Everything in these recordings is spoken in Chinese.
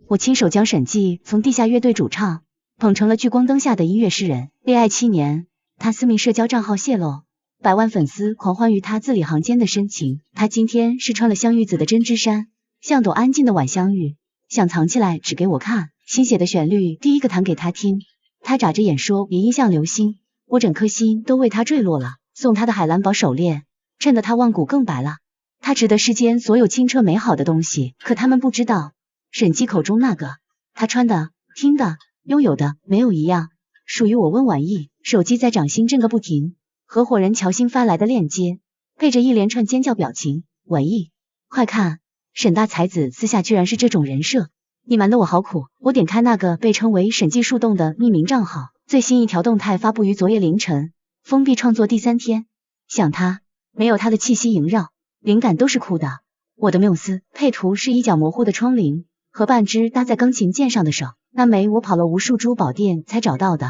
我亲手将沈寂从地下乐队主唱捧成了聚光灯下的音乐诗人。恋爱7年，他私密社交账号泄露，百万粉丝狂欢于他字里行间的深情。他今天是穿了香玉子的针织衫，像朵安静的晚香玉，想藏起来只给我看。新写的旋律第一个弹给他听，他眨着眼说别音像流星，我整颗心都为他坠落了。送他的海蓝宝手链，衬得他万骨更白了。他值得世间所有清澈美好的东西，可他们不知道，沈寂口中那个他穿的、听的、拥有的没有一样属于我。温婉意，手机在掌心震个不停，合伙人乔欣发来的链接，配着一连串尖叫表情。婉意，快看，沈大才子私下居然是这种人设，你瞒得我好苦。我点开那个被称为沈寂树洞的匿名账号，最新一条动态发布于昨夜凌晨，封闭创作第3天。想他，没有他的气息萦绕，灵感都是哭的。我的缪斯配图是一角模糊的窗棂和半只搭在钢琴键上的手，那枚我跑了无数珠宝店才找到的，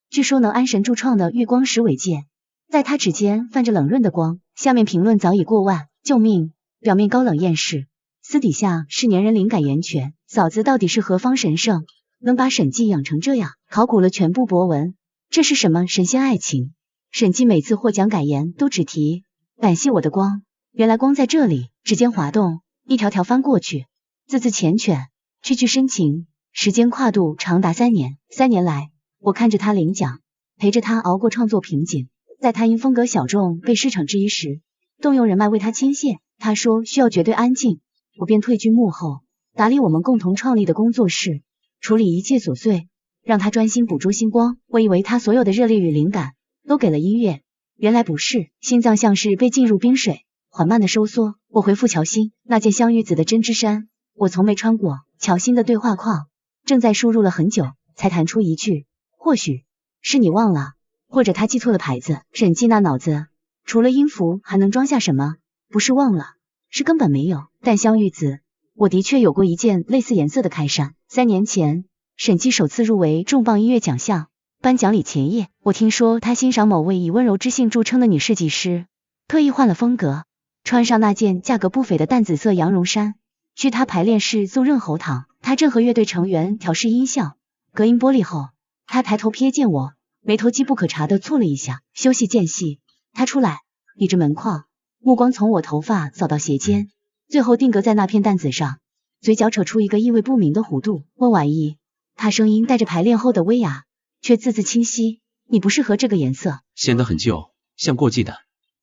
据说能安神助创的月光石尾戒，在他指尖泛着冷润的光。下面评论早已过万，救命！表面高冷厌世，私底下是粘人灵感源泉。嫂子到底是何方神圣，能把沈寂养成这样？考古了全部博文，这是什么神仙爱情？沈寂每次获奖感言都只提感谢我的光，原来光在这里。指尖滑动，一条条翻过去，字字缱绻，句句深情。时间跨度长达3年，3年来，我看着他领奖，陪着他熬过创作瓶颈。在他因风格小众被市场质疑时，动用人脉为他牵线。他说需要绝对安静，我便退居幕后，打理我们共同创立的工作室，处理一切琐碎，让他专心捕捉星光。我以为他所有的热烈与灵感都给了音乐，原来不是。心脏像是被浸入冰水，缓慢的收缩。我回复乔欣，那件香玉子的针织衫我从没穿过。乔欣的对话框正在输入了很久，才弹出一句，或许是你忘了，或者他记错了牌子。沈寂那脑子除了音符还能装下什么？不是忘了，是根本没有。但香玉子，我的确有过一件类似颜色的开衫。3年前，沈寂首次入围重磅音乐奖项，颁奖礼前夜，我听说他欣赏某位以温柔知性著称的女设计师，特意换了风格，穿上那件价格不菲的淡紫色羊绒衫，去他排练室奏润喉糖。他正和乐队成员调试音效，隔音玻璃后，他抬头瞥见我，眉头机不可察的蹙了一下。休息间隙，他出来，倚着门框，目光从我头发扫到鞋尖，最后定格在那片淡紫上，嘴角扯出一个意味不明的弧度。温婉意，他声音带着排练后的微哑，却字字清晰，你不适合这个颜色，显得很旧，像过季的，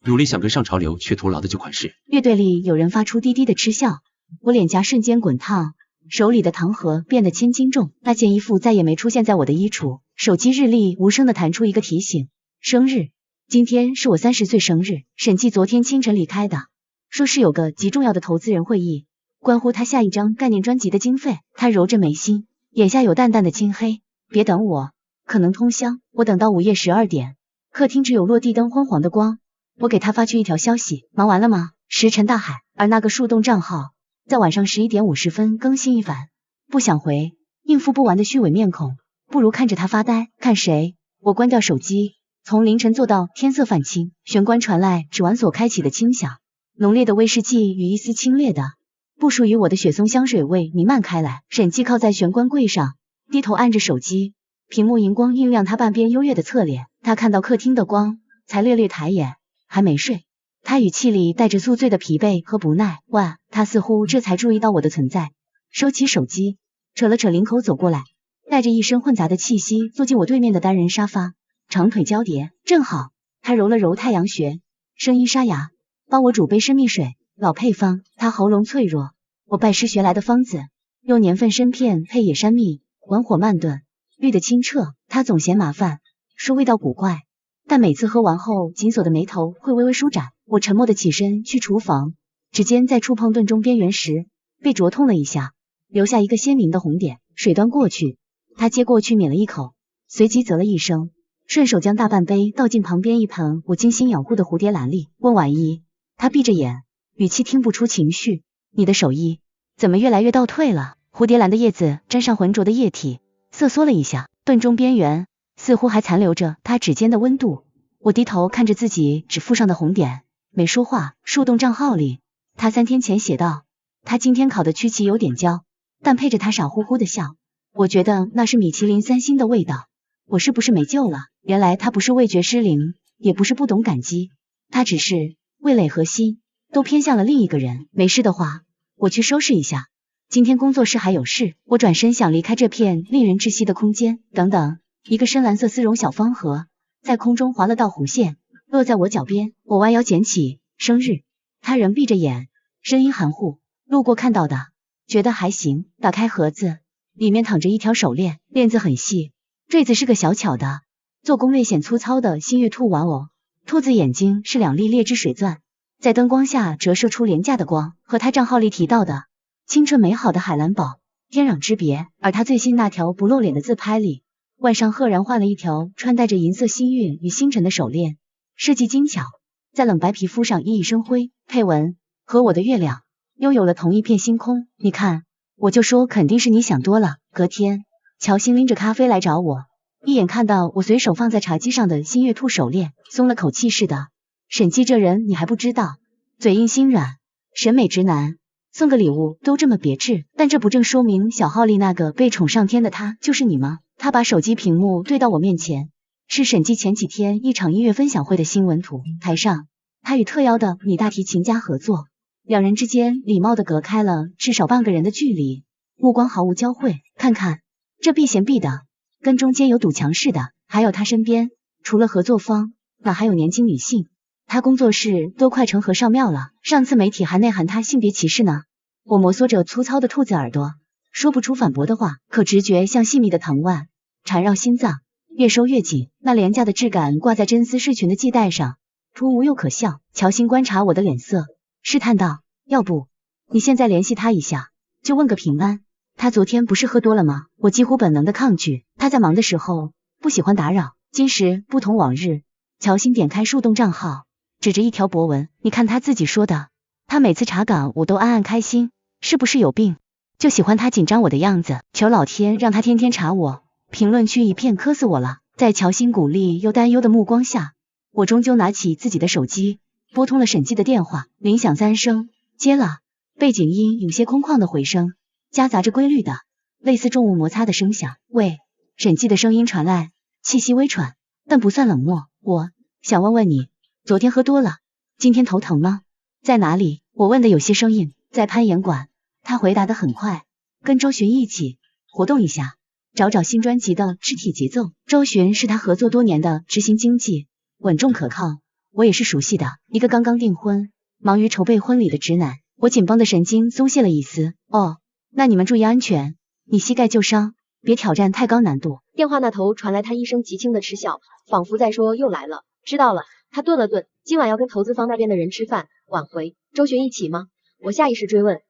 努力想跟上潮流却徒劳的旧款式。乐队里有人发出低低的嗤笑，我脸颊瞬间滚烫，手里的糖盒变得千斤重。那件衣服再也没出现在我的衣橱。手机日历无声的弹出一个提醒，生日，今天是我30岁生日。沈寂昨天清晨离开的，说是有个极重要的投资人会议，关乎他下一张概念专辑的经费。他揉着眉心，眼下有淡淡的青黑。别等我，可能通宵。我等到午夜12点，客厅只有落地灯昏黄的光。我给他发去一条消息，忙完了吗？石沉大海。而那个树洞账号在晚上11点50分更新一番，不想回，应付不完的虚伪面孔，不如看着他发呆。看谁？我关掉手机，从凌晨坐到天色泛青，玄关传来指纹锁开启的轻响，浓烈的威士忌与一丝清冽的不属于我的雪松香水味弥漫开来。沈寂靠在玄关柜上，低头按着手机，屏幕荧光映亮他半边优越的侧脸。他看到客厅的光，才略略抬眼，还没睡。他语气里带着宿醉的疲惫和不耐。哇，他似乎这才注意到我的存在，收起手机，扯了扯领口走过来，带着一身混杂的气息坐进我对面的单人沙发，长腿交叠，正好。他揉了揉太阳穴，声音沙哑，帮我煮杯生蜜水，老配方。他喉咙脆弱，我拜师学来的方子，用年份参片配野山蜜，文火慢炖，绿的清澈。他总嫌麻烦，说味道古怪，但每次喝完后紧锁的眉头会微微舒展。我沉默的起身去厨房，指尖在触碰炖盅边缘时被灼痛了一下，留下一个鲜明的红点。水端过去，他接过去抿了一口，随即啧了一声，顺手将大半杯倒进旁边一盆我精心养护的蝴蝶兰里。温婉意，他闭着眼，语气听不出情绪，你的手艺怎么越来越倒退了？蝴蝶兰的叶子沾上浑浊的液体，瑟缩了一下，炖盅边缘似乎还残留着他指尖的温度。我低头看着自己指腹上的红点，没说话。树洞账号里，他3天前写道，他今天考的曲奇有点焦，但配着他傻乎乎的笑，我觉得那是米其林3星的味道。我是不是没救了？原来他不是味觉失灵，也不是不懂感激，他只是味蕾和心都偏向了另一个人。没事的话，我去收拾一下，今天工作室还有事。我转身想离开这片令人窒息的空间。等等，一个深蓝色丝绒小方盒在空中划了道弧线，落在我脚边。我弯腰捡起，生日。他仍闭着眼，声音含糊，路过看到的，觉得还行。打开盒子，里面躺着一条手链，链子很细，坠子是个小巧的，做工略显粗糙的新月兔玩偶。兔子眼睛是2粒劣质水钻，在灯光下折射出廉价的光，和他账号里提到的清纯美好的海蓝宝天壤之别。而他最新那条不露脸的自拍里，腕上赫然换了一条穿戴着银色星运与星辰的手链，设计精巧，在冷白皮肤上熠熠生辉。配文：和我的月亮拥有了同一片星空。你看，我就说肯定是你想多了。隔天，乔欣拎着咖啡来找我，一眼看到我随手放在茶几上的新月兔手链，松了口气似的。沈记这人你还不知道，嘴硬心软，审美直男，送个礼物都这么别致。但这不正说明小号里那个被宠上天的他就是你吗？他把手机屏幕对到我面前，是沈记前几天一场音乐分享会的新闻图。台上，他与特邀的女大提琴家合作，两人之间礼貌地隔开了至少半个人的距离，目光毫无交汇。看看这避嫌避的跟中间有堵墙似的。还有他身边除了合作方，哪还有年轻女性？他工作室都快成和尚庙了，上次媒体还内涵他性别歧视呢。我摩挲着粗糙的兔子耳朵，说不出反驳的话，可直觉像细密的藤蔓缠绕心脏，越收越紧。那廉价的质感挂在真丝睡裙的系带上，突兀又可笑。乔欣观察我的脸色，试探道：要不你现在联系他一下，就问个平安。他昨天不是喝多了吗？我几乎本能的抗拒，他在忙的时候不喜欢打扰。今时不同往日。乔欣点开树洞账号，指着一条博文，你看他自己说的，他每次查岗我都暗暗开心，是不是有病？就喜欢他紧张我的样子，求老天让他天天查我。评论区一片磕死我了。在乔欣鼓励又担忧的目光下，我终究拿起自己的手机，拨通了沈记的电话。铃响3声，接了，背景音有些空旷的回声，夹杂着规律的类似重物摩擦的声响。喂，沈记的声音传来，气息微喘，但不算冷漠。我想问问你，昨天喝多了，今天头疼吗？在哪里？我问的有些生硬。在攀岩馆。他回答得很快，跟周巡一起活动一下，找新专辑的肢体节奏。周巡是他合作多年的执行经纪，稳重可靠，我也是熟悉的，一个刚刚订婚，忙于筹备婚礼的直男。我紧绷的神经松懈了一丝。哦，那你们注意安全，你膝盖旧伤，别挑战太高难度。电话那头传来他一声极轻的嗤笑，仿佛在说又来了。知道了。他顿了顿，今晚要跟投资方那边的人吃饭，挽回。周巡一起吗？我下意识追问。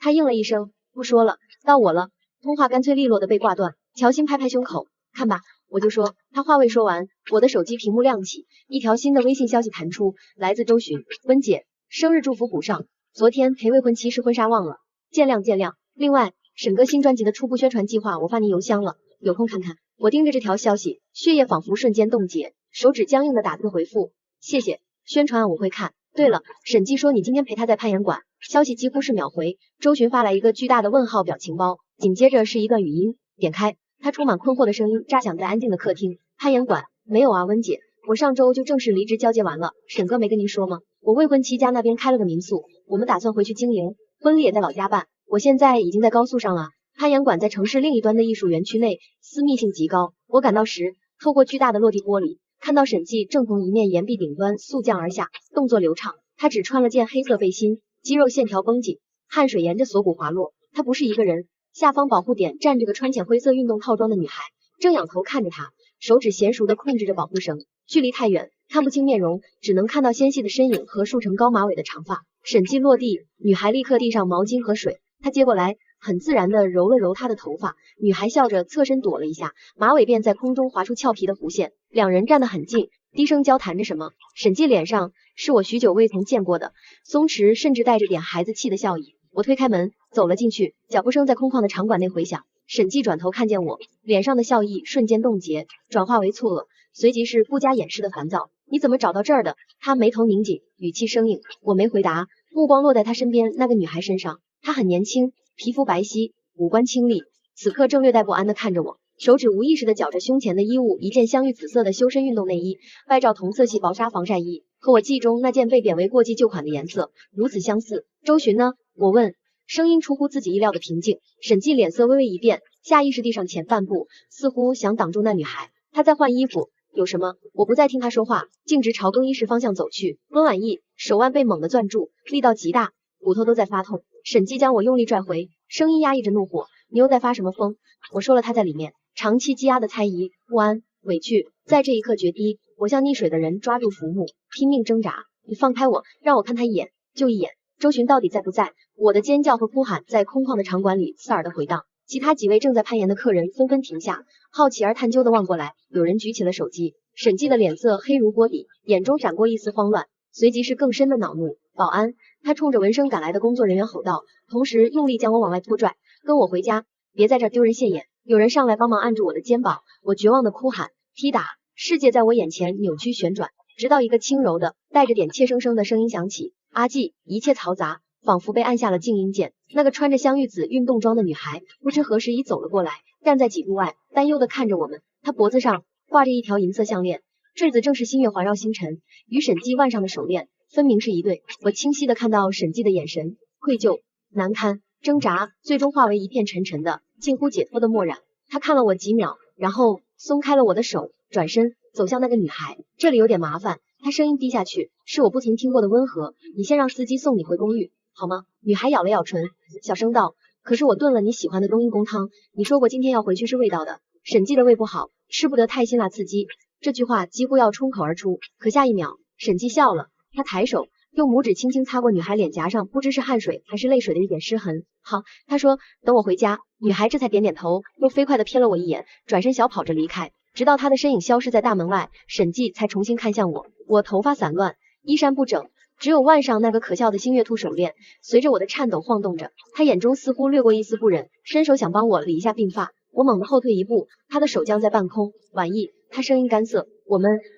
他应了一声，不说了，到我了。通话干脆利落的被挂断。乔欣拍拍胸口，看吧，我就说。他话未说完，我的手机屏幕亮起，一条新的微信消息弹出，来自周巡。温姐，生日祝福补上，昨天陪未婚妻试婚纱忘了，见谅见谅。另外，沈哥新专辑的初步宣传计划我发您邮箱了，有空看看。我盯着这条消息，血液仿佛瞬间冻结，手指僵硬的打字回复，谢谢，宣传我会看。对了，沈记说你今天陪他在攀岩馆。消息几乎是秒回，周巡发来一个巨大的问号表情包，紧接着是一段语音，点开，他充满困惑的声音炸响在安静的客厅。攀岩馆？没有啊，温姐，我上周就正式离职交接完了，沈哥没跟您说吗？我未婚妻家那边开了个民宿，我们打算回去经营，婚礼也在老家办，我现在已经在高速上了。攀岩馆在城市另一端的艺术园区内，私密性极高。我赶到时，透过巨大的落地玻璃，看到沈记正从一面岩壁顶端速降而下，动作流畅。他只穿了件黑色背心，肌肉线条绷紧，汗水沿着锁骨滑落。他不是一个人，下方保护点站着个穿浅灰色运动套装的女孩，正仰头看着他，手指娴熟地控制着保护绳。距离太远，看不清面容，只能看到纤细的身影和束成高马尾的长发。沈记落地，女孩立刻递上毛巾和水，他接过来，很自然地揉了揉她的头发。女孩笑着侧身躲了一下，马尾便在空中划出俏皮的弧线。两人站得很近，低声交谈着什么。沈记脸上是我许久未曾见过的松弛，甚至带着点孩子气的笑意。我推开门走了进去，脚步声在空旷的场馆内回响。沈记转头看见我，脸上的笑意瞬间冻结，转化为错愕，随即是不加掩饰的烦躁。你怎么找到这儿的？他眉头拧紧，语气生硬。我没回答，目光落在他身边那个女孩身上。她很年轻，皮肤白皙，五官清丽，此刻正略带不安地看着我，手指无意识地绞着胸前的衣物，一件香芋紫色的修身运动内衣，外罩同色系薄纱防晒衣，和我记忆中那件被贬为过季旧款的颜色如此相似。周巡呢？我问，声音出乎自己意料的平静。沈寂脸色微微一变，下意识地上前半步，似乎想挡住那女孩。她在换衣服，有什么？我不再听她说话，径直朝更衣室方向走去。温婉意手腕被猛地攥住，力道极大，骨头都在发痛。沈寂将我用力拽回，声音压抑着怒火：你又在发什么疯？我说了他在里面。长期积压的猜疑、不安、委屈，在这一刻决堤。我像溺水的人抓住浮木，拼命挣扎。你放开我，让我看他一眼，就一眼。周巡到底在不在？我的尖叫和哭喊在空旷的场馆里刺耳的回荡。其他几位正在攀岩的客人纷纷停下，好奇而探究的望过来。有人举起了手机。沈寂的脸色黑如锅底，眼中闪过一丝慌乱，随即是更深的恼怒。保安！他冲着闻声赶来的工作人员吼道，同时用力将我往外拖拽。跟我回家，别在这丢人现眼。有人上来帮忙按住我的肩膀，我绝望的哭喊、踢打，世界在我眼前扭曲旋转，直到一个轻柔的带着点怯生生的声音响起：阿季。一切嘈杂，仿佛被按下了静音键。那个穿着香芋紫运动装的女孩不知何时已走了过来，站在几步外，担忧的看着我们。她脖子上挂着一条银色项链，坠子正是新月环绕星辰，与沈寂腕上的手链分明是一对。我清晰的看到沈寂的眼神，愧疚、难堪、挣扎，最终化为一片沉沉的近乎解脱的漠然。他看了我几秒，然后松开了我的手，转身走向那个女孩。这里有点麻烦，他声音低下去，是我不曾听过的温和。你先让司机送你回公寓好吗？女孩咬了咬唇，小声道，可是我炖了你喜欢的冬阴功汤，你说过今天要回去是味道的。沈寂的胃不好，吃不得太辛辣刺激。这句话几乎要冲口而出，可下一秒沈寂笑了，他抬手用拇指轻轻擦过女孩脸颊上不知是汗水还是泪水的一点湿痕。好，他说等我回家。女孩这才点点头，又飞快地瞥了我一眼，转身小跑着离开，直到她的身影消失在大门外，沈寂才重新看向我。我头发散乱，衣衫不整，只有腕上那个可笑的星月兔手链随着我的颤抖晃动着。他眼中似乎掠过一丝不忍，伸手想帮我理一下鬓发，我猛地后退一步，他的手将在半空。婉意，他声音干涩，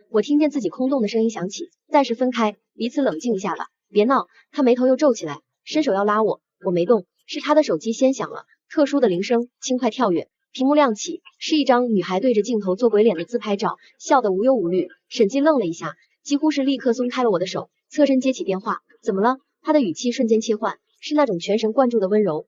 我听见自己空洞的声音响起，暂时分开，彼此冷静一下吧，别闹。他眉头又皱起来，伸手要拉我，我没动，是他的手机先响了，特殊的铃声轻快跳跃，屏幕亮起，是一张女孩对着镜头做鬼脸的自拍照，笑得无忧无虑。沈寂愣了一下，几乎是立刻松开了我的手，侧身接起电话。怎么了？他的语气瞬间切换，是那种全神贯注的温柔。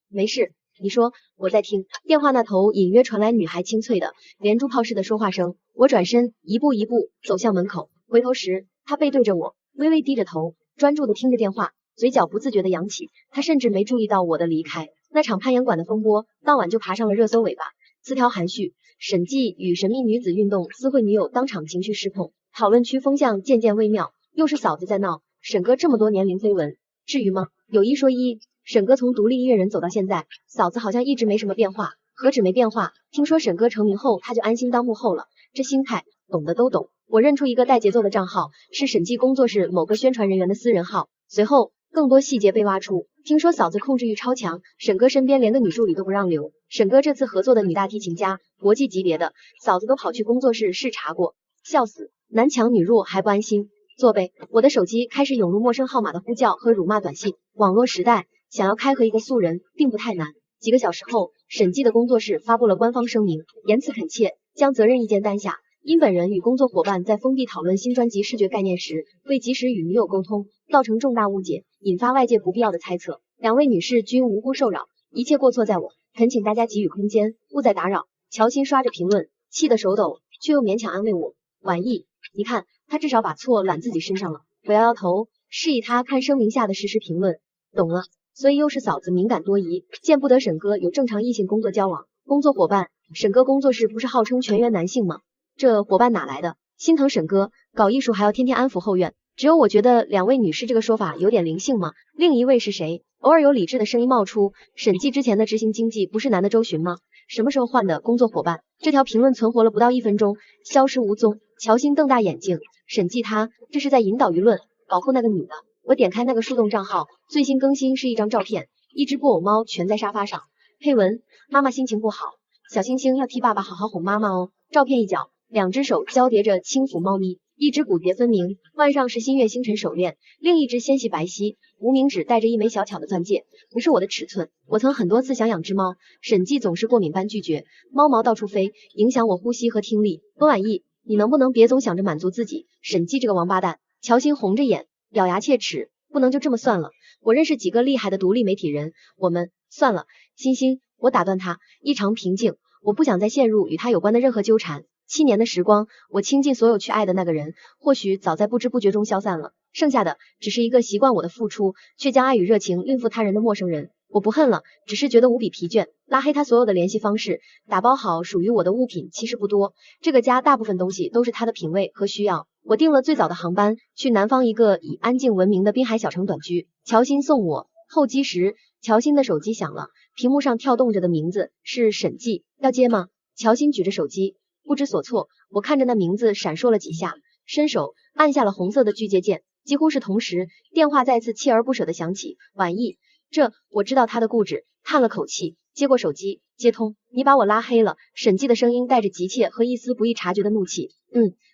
没事，你说，我在听。电话那头隐约传来女孩清脆的连珠炮似的说话声。我转身一步一步走向门口，回头时她背对着我，微微低着头，专注的听着电话，嘴角不自觉的扬起。她甚至没注意到我的离开。那场攀岩馆的风波当晚就爬上了热搜尾巴，词条含蓄，沈寂与神秘女子运动私会女友当场情绪失控，讨论区风向渐渐微妙。又是嫂子在闹，沈哥这么多年零绯闻，至于吗？有一说一，沈哥从独立音乐人走到现在，嫂子好像一直没什么变化。何止没变化，听说沈哥成名后他就安心当幕后了，这心态懂的都懂。我认出一个带节奏的账号，是沈寂工作室某个宣传人员的私人号。随后更多细节被挖出，听说嫂子控制欲超强，沈哥身边连个女助理都不让留。沈哥这次合作的女大提琴家，国际级别的，嫂子都跑去工作室视察过，笑死，男强女弱还不安心。做呗，我的手机开始涌入陌生号码的呼叫和辱骂短信。网络时代，想要开合一个素人并不太难。几个小时后，沈寂的工作室发布了官方声明，言辞恳切，将责任一肩担下。因本人与工作伙伴在封闭讨论新专辑视觉概念时，未及时与女友沟通，造成重大误解，引发外界不必要的猜测。两位女士均无辜受扰，一切过错在我，恳请大家给予空间，勿再打扰。乔欣刷着评论，气得手抖，却又勉强安慰我。婉意，你看，他至少把错揽自己身上了。我摇摇头，示意他看声明下的实时评论。懂了，所以又是嫂子敏感多疑，见不得沈哥有正常异性工作交往。工作伙伴，沈哥工作室不是号称全员男性吗？这伙伴哪来的？心疼沈哥，搞艺术还要天天安抚后院。只有我觉得两位女士这个说法有点灵性吗？另一位是谁？偶尔有理智的声音冒出，审计之前的执行经济不是男的周巡吗？什么时候换的工作伙伴？这条评论存活了不到1分钟，消失无踪。乔欣瞪大眼睛，审计他这是在引导舆论，保护那个女的。我点开那个树洞账号，最新更新是一张照片，一只布偶猫蜷在沙发上，配文：妈妈心情不好，小星星要替爸爸好好哄妈妈哦。照片一角，两只手交叠着轻抚猫咪，一只骨节分明，腕上是新月星辰手链，另一只纤细白皙，无名指戴着一枚小巧的钻戒，不是我的尺寸。我曾很多次想养只猫，审计总是过敏般拒绝，猫毛到处飞，影响我呼吸和听力。温婉意，你能不能别总想着满足自己？审计这个王八蛋。乔欣红着眼，咬牙切齿，不能就这么算了。我认识几个厉害的独立媒体人，我们算了。欣欣，我打断他，异常平静，我不想再陷入与他有关的任何纠缠。7年的时光，我倾尽所有去爱的那个人，或许早在不知不觉中消散了，剩下的只是一个习惯我的付出，却将爱与热情孕妇他人的陌生人。我不恨了，只是觉得无比疲倦，拉黑他所有的联系方式，打包好属于我的物品其实不多，这个家大部分东西都是他的品味和需要。我订了最早的航班，去南方一个以安静闻名的滨海小城短居。乔欣送我，候机时，乔欣的手机响了，屏幕上跳动着的名字是审计，要接吗？乔欣举着手机，不知所措。我看着那名字闪烁了几下，伸手按下了红色的拒接键。几乎是同时，电话再次锲而不舍地响起。婉意，我知道他的固执，叹了口气，接过手机，接通。你把我拉黑了。审计的声音带着急切和一丝不易察觉的怒气。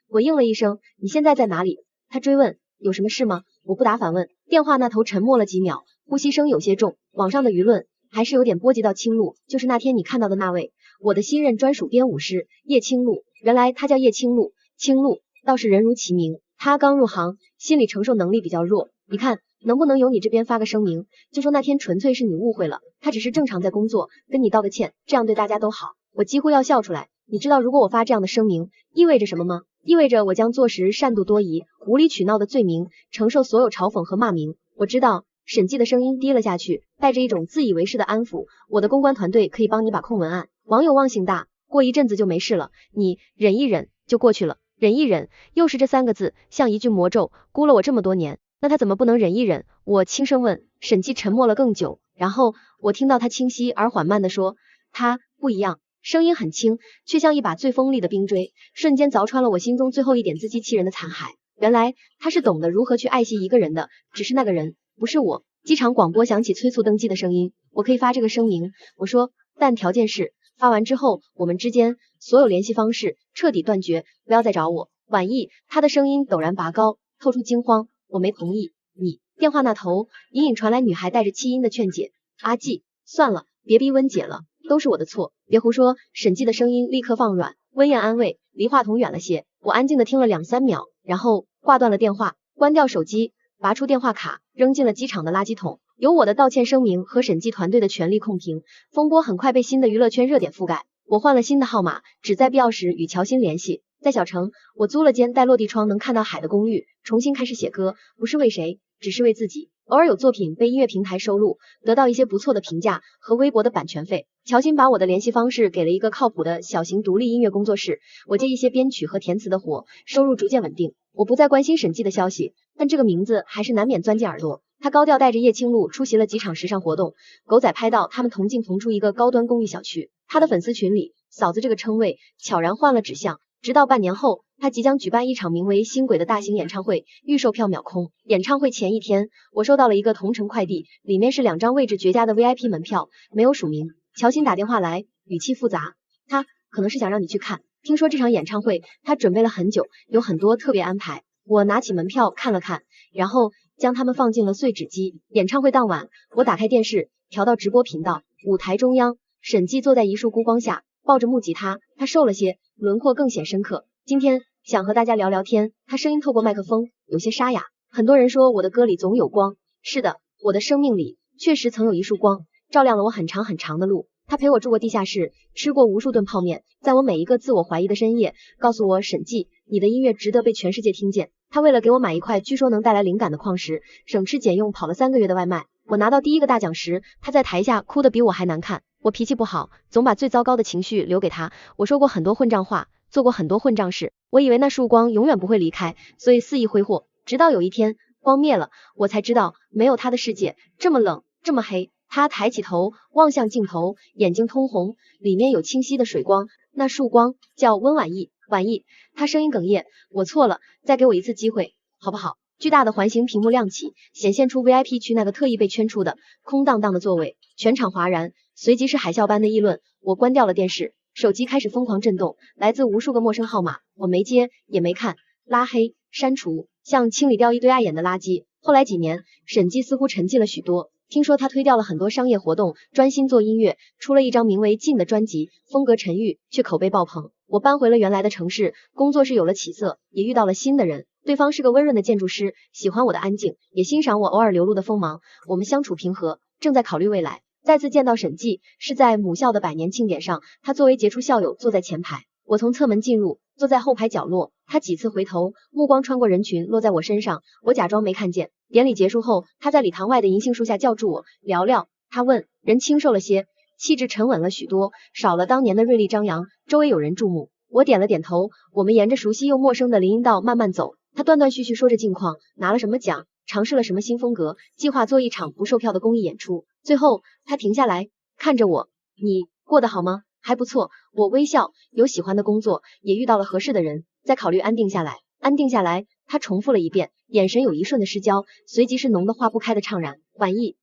我应了一声。你现在在哪里？他追问。有什么事吗？我不答反问。电话那头沉默了几秒，呼吸声有些重。网上的舆论还是有点波及到青鹿，就是那天你看到的那位，我的新任专属编舞师叶青鹿。原来他叫叶青鹿，青鹿倒是人如其名。他刚入行，心理承受能力比较弱。你看能不能由你这边发个声明，就说那天纯粹是你误会了，他只是正常在工作，跟你道个歉，这样对大家都好。我几乎要笑出来。你知道如果我发这样的声明意味着什么吗？意味着我将坐实擅妒多疑、无理取闹的罪名，承受所有嘲讽和骂名。我知道。审计的声音低了下去，带着一种自以为是的安抚。我的公关团队可以帮你把控文案，网友忘性大，过一阵子就没事了，你忍一忍就过去了。忍一忍，又是这3个字，像一句魔咒，箍了我这么多年。那他怎么不能忍一忍？我轻声问。审计沉默了更久，然后我听到他清晰而缓慢地说，他不一样。声音很轻，却像一把最锋利的冰锥，瞬间凿穿了我心中最后一点自欺欺人的残骸。原来他是懂得如何去爱惜一个人的，只是那个人不是我。机场广播响起催促登机的声音，我可以发这个声明，我说，但条件是发完之后我们之间所有联系方式彻底断绝，不要再找我。婉意，他的声音陡然拔高，透出惊慌。我没同意。你。电话那头隐隐传来女孩带着气音的劝解。阿季，算了，别逼温姐了，都是我的错，别胡说。审计的声音立刻放软，温言安慰。离话筒远了些，我安静的听了2-3秒，然后挂断了电话，关掉手机，拔出电话卡，扔进了机场的垃圾桶。有我的道歉声明和审计团队的全力控评，风波很快被新的娱乐圈热点覆盖。我换了新的号码，只在必要时与乔欣联系。在小城，我租了间带落地窗能看到海的公寓，重新开始写歌，不是为谁，只是为自己。偶尔有作品被音乐平台收录，得到一些不错的评价和微薄的版权费。乔欣把我的联系方式给了一个靠谱的小型独立音乐工作室，我接一些编曲和填词的活，收入逐渐稳定。我不再关心审计的消息，但这个名字还是难免钻进耳朵。他高调带着叶青鹿出席了几场时尚活动，狗仔拍到他们同进同出一个高端公寓小区。他的粉丝群里，嫂子这个称谓悄然换了指向，直到半年后，他即将举办一场名为新轨的大型演唱会，预售票秒空。演唱会前一天，我收到了一个同城快递，里面是2张位置绝佳的 VIP 门票，没有署名。乔欣打电话来，语气复杂，他可能是想让你去看，听说这场演唱会他准备了很久，有很多特别安排。我拿起门票看了看，然后将它们放进了碎纸机。演唱会当晚，我打开电视，调到直播频道，舞台中央，审计坐在一束孤光下，抱着木吉他，他瘦了些，轮廓更显深刻。今天想和大家聊聊天，他声音透过麦克风有些沙哑。很多人说我的歌里总有光，是的，我的生命里确实曾有一束光，照亮了我很长很长的路。他陪我住过地下室，吃过无数顿泡面，在我每一个自我怀疑的深夜，告诉我审计，你的音乐值得被全世界听见。他为了给我买一块据说能带来灵感的矿石，省吃俭用跑了3个月的外卖。我拿到第1个大奖时，他在台下哭得比我还难看。我脾气不好，总把最糟糕的情绪留给他。我说过很多混账话，做过很多混账事。我以为那束光永远不会离开，所以肆意挥霍。直到有一天，光灭了，我才知道没有他的世界这么冷，这么黑。他抬起头望向镜头，眼睛通红，里面有清晰的水光。那束光叫温婉意。婉意，他声音哽咽，我错了，再给我一次机会好不好？巨大的环形屏幕亮起，显现出 VIP 区那个特意被圈出的空荡荡的座位，全场哗然，随即是海啸般的议论。我关掉了电视，手机开始疯狂震动，来自无数个陌生号码，我没接也没看，拉黑、删除，像清理掉一堆碍眼的垃圾。后来几年，沈记似乎沉寂了许多。听说他推掉了很多商业活动，专心做音乐，出了一张名为《进》的专辑，风格沉郁，却口碑爆棚。我搬回了原来的城市，工作室有了起色，也遇到了新的人。对方是个温润的建筑师，喜欢我的安静，也欣赏我偶尔流露的锋芒。我们相处平和，正在考虑未来。再次见到沈记是在母校的100年庆典上，他作为杰出校友坐在前排，我从侧门进入，坐在后排角落。他几次回头，目光穿过人群落在我身上，我假装没看见。典礼结束后，他在礼堂外的银杏树下叫住我聊聊。他问，人清瘦了些，气质沉稳了许多，少了当年的锐利张扬，周围有人注目。我点了点头。我们沿着熟悉又陌生的林荫道慢慢走，他断断续续说着近况，拿了什么奖，尝试了什么新风格，计划做一场不售票的公益演出。最后他停下来看着我，你过得好吗？还不错。我微笑，有喜欢的工作，也遇到了合适的人，在考虑安定下来。安定下来，他重复了一遍，眼神有一瞬的失焦，随即是浓的化不开的怅然。满意。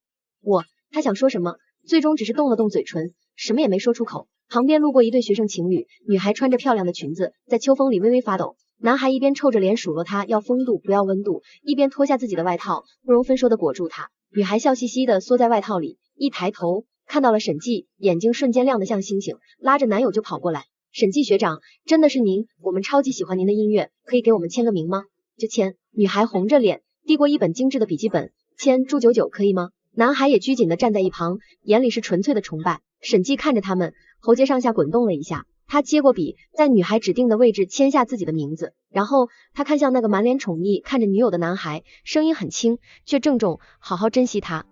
他想说什么，最终只是动了动嘴唇，什么也没说出口。旁边路过一对学生情侣，女孩穿着漂亮的裙子，在秋风里微微发抖。男孩一边臭着脸数落她要风度不要温度，一边脱下自己的外套，不容分说的裹住她。女孩笑嘻嘻的缩在外套里，一抬头看到了沈记，眼睛瞬间亮得像星星，拉着男友就跑过来。沈记学长，真的是您，我们超级喜欢您的音乐，可以给我们签个名吗？就签。女孩红着脸递过一本精致的笔记本，签祝99可以吗？男孩也拘谨的站在一旁，眼里是纯粹的崇拜。沈记看着他们，喉结上下滚动了一下，他接过笔，在女孩指定的位置签下自己的名字，然后他看向那个满脸宠溺看着女友的男孩，声音很轻却郑重，好好珍惜他。